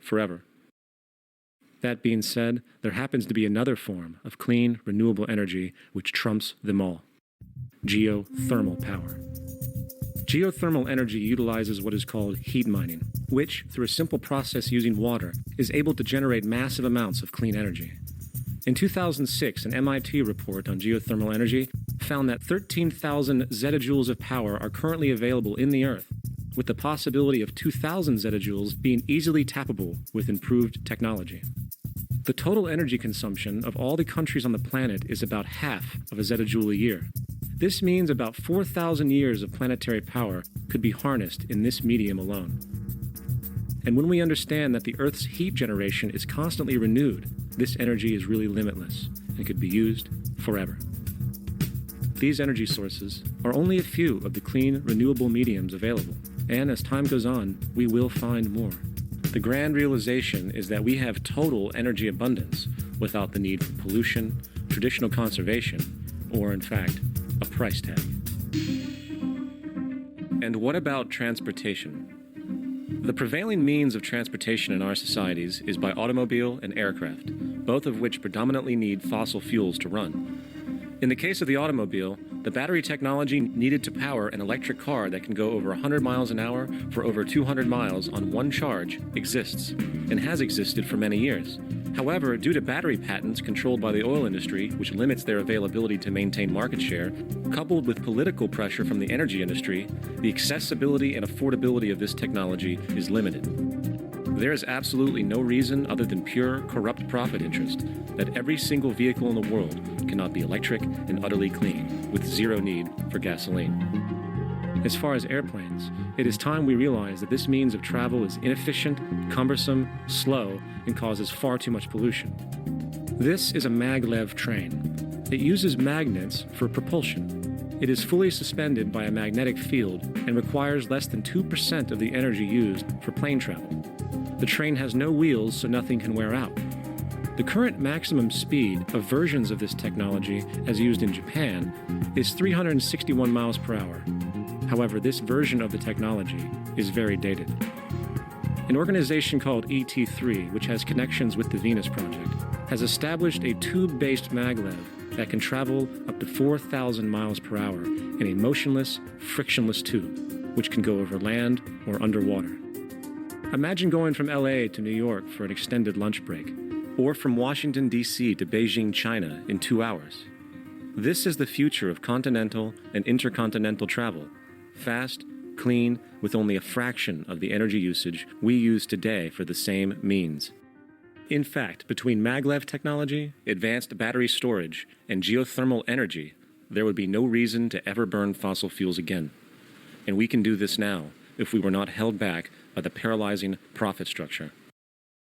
forever. That being said, there happens to be another form of clean, renewable energy which trumps them all: geothermal power. Geothermal energy utilizes what is called heat mining, which, through a simple process using water, is able to generate massive amounts of clean energy. In 2006, an MIT report on geothermal energy found that 13,000 zettajoules of power are currently available in the Earth, with the possibility of 2,000 zettajoules being easily tappable with improved technology. The total energy consumption of all the countries on the planet is about half of a zettajoule a year. This means about 4,000 years of planetary power could be harnessed in this medium alone. And when we understand that the Earth's heat generation is constantly renewed, this energy is really limitless and could be used forever. These energy sources are only a few of the clean, renewable mediums available, and as time goes on, we will find more. The grand realization is that we have total energy abundance without the need for pollution, traditional conservation, or in fact, a price tag. And what about transportation? The prevailing means of transportation in our societies is by automobile and aircraft, both of which predominantly need fossil fuels to run. In the case of the automobile, the battery technology needed to power an electric car that can go over 100 miles an hour for over 200 miles on one charge exists, and has existed for many years. However, due to battery patents controlled by the oil industry, which limits their availability to maintain market share, coupled with political pressure from the energy industry, the accessibility and affordability of this technology is limited. There is absolutely no reason other than pure, corrupt profit interest that every single vehicle in the world cannot be electric and utterly clean, with zero need for gasoline. As far as airplanes, it is time we realize that this means of travel is inefficient, cumbersome, slow, and causes far too much pollution. This is a maglev train. It uses magnets for propulsion. It is fully suspended by a magnetic field and requires less than 2% of the energy used for plane travel. The train has no wheels, so nothing can wear out. The current maximum speed of versions of this technology, as used in Japan, is 361 miles per hour. However, this version of the technology is very dated. An organization called pt2, which has connections with the Venus Project, has established a tube-based maglev that can travel up to 4,000 miles per hour in a motionless, frictionless tube, which can go over land or underwater. Imagine going from LA to New York for an extended lunch break, or from Washington, D.C. to Beijing, China in 2 hours. This is the future of continental and intercontinental travel: fast, clean, with only a fraction of the energy usage we use today for the same means. In fact, between maglev technology, advanced battery storage, and geothermal energy, there would be no reason to ever burn fossil fuels again. And we can do this now if we were not held back by the paralyzing profit structure.